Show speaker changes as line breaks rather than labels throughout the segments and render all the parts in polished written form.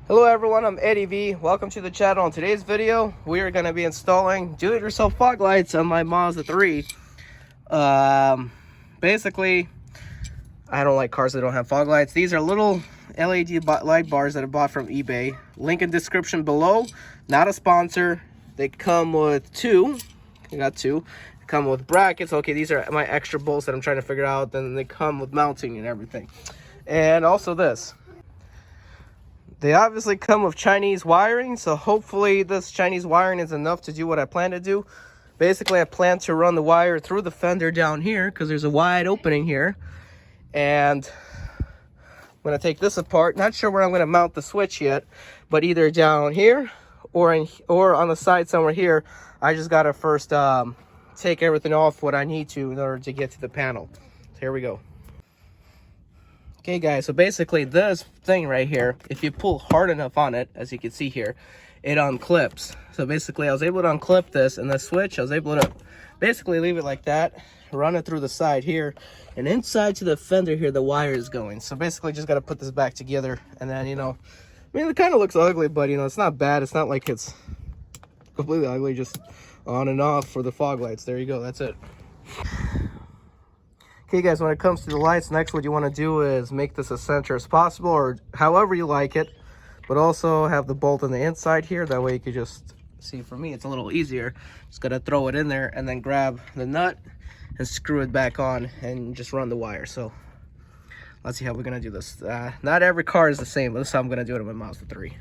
Hello everyone, I'm Eddie V. Welcome to the channel. In today's video, we are going to be installing do-it-yourself fog lights on my Mazda 3. Basically, I don't like cars that don't have fog lights. These are little LED light bars that I bought from eBay. Link in description below. Not a sponsor. They come with two. I got two. They come with brackets. Okay, these are my extra bolts that I'm trying to figure out. Then they come with mounting and everything. And also this. They obviously come with Chinese wiring, so hopefully this Chinese wiring is enough to do what I plan to do. Basically, I plan to run the wire through the fender down here because there's a wide opening here. And I'm going to take this apart. Not sure where I'm going to mount the switch yet, but either down here or on the side somewhere here. I just got to first take everything off what I need to in order to get to the panel. So here we go. Okay guys, so basically this thing right here, if you pull hard enough on it, as you can see here, it unclips. So basically I was able to unclip this, and the switch, I was able to basically leave it like that, run it through the side here, and inside to the fender here the wire is going. So basically just got to put this back together, and then, you know, I mean, it kind of looks ugly, but you know, it's not bad. It's not like it's completely ugly, just on and off for the fog lights. There you go, that's it. Okay guys, when it comes to the lights, next what you want to do is make this as center as possible, or however you like it, but also have the bolt on the inside here. That way you can just see, for me it's a little easier. Just gotta throw it in there and then grab the nut and screw it back on and just run the wire. So let's see how we're gonna do this. Not every car is the same, but this is how I'm gonna do it on my Mazda 3.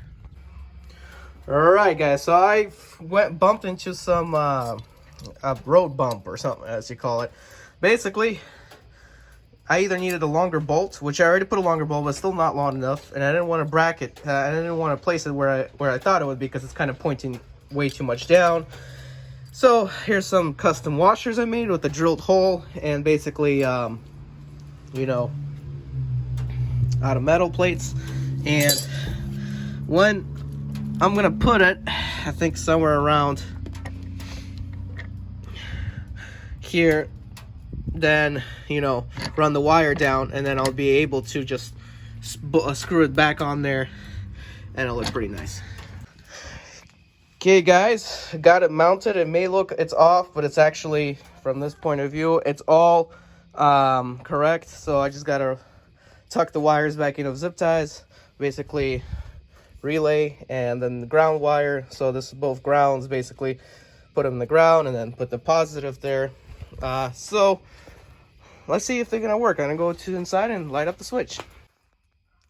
Alright guys, so I bumped into some a road bump or something, as you call it. Basically, I either needed a longer bolt, which I already put a longer bolt, but still not long enough, and I didn't want to bracket. I didn't want to place it where I thought it would be, because it's kind of pointing way too much down. So here's some custom washers I made with a drilled hole, and basically, you know, out of metal plates. And when I'm gonna put it, I think somewhere around here, then, you know, run the wire down, and then I'll be able to just screw it back on there, and it'll look pretty nice. Okay guys, got it mounted. It may look it's off, but it's actually, from this point of view, it's all correct. So I just gotta tuck the wires back into zip ties, basically relay, and then the ground wire. So this is both grounds, basically put them in the ground and then put the positive there. So let's see if they're gonna work. I'm gonna go to inside and light up the switch.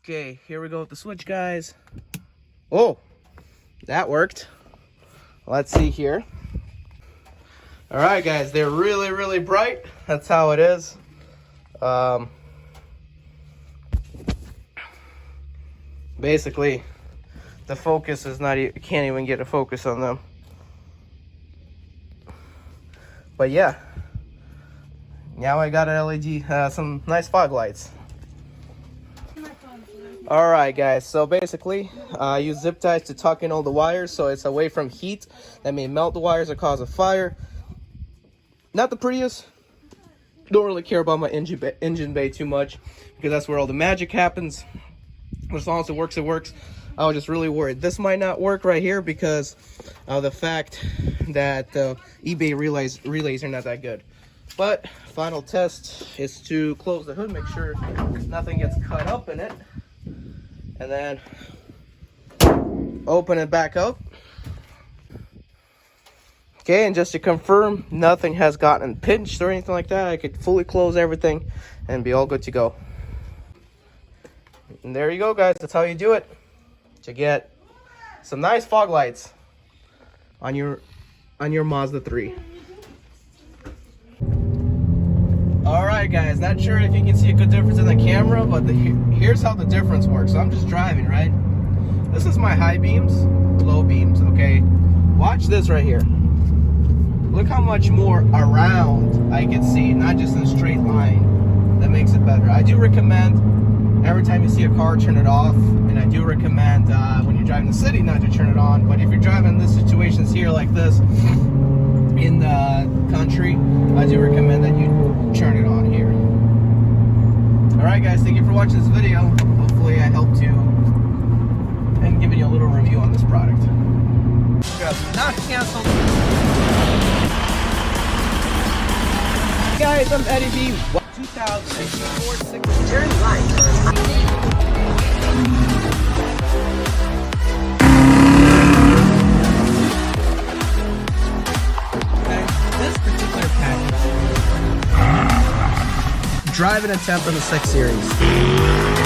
Okay, here we go with the switch, guys. Oh, that worked. Let's see here. All right, guys, they're really, really bright. That's how it is. Basically, the focus is not, you can't even get a focus on them. But yeah. Now I got an LED, some nice fog lights. Alright guys, so basically, I use zip ties to tuck in all the wires so it's away from heat that may melt the wires or cause a fire. Not the prettiest. Don't really care about my engine bay too much, because that's where all the magic happens. As long as it works, it works. I was just really worried. This might not work right here because of the fact that the eBay relays are not that good. But final test is to close the hood, make sure nothing gets cut up in it, and then open it back up. Okay, and just to confirm, nothing has gotten pinched or anything like that. I could fully close everything and be all good to go. And there you go, guys. That's how you do it to get some nice fog lights on your Mazda 3. Alright guys, not sure if you can see a good difference in the camera, but here's how the difference works. So I'm just driving, right? This is my high beams, low beams, okay? Watch this right here. Look how much more around I can see, not just in a straight line. That makes it better. I do recommend every time you see a car, turn it off. And I do recommend when you're driving the city not to turn it on. But if you're driving in these situations here like this, in the country, I do recommend that you turn it on here. Alright guys, thank you for watching this video. Hopefully I helped you and giving you a little review on this product.
Not canceled.
Guys, I'm Eddie B. 2004 6 turn right.
This particular package.
Driving attempt on the 6 Series.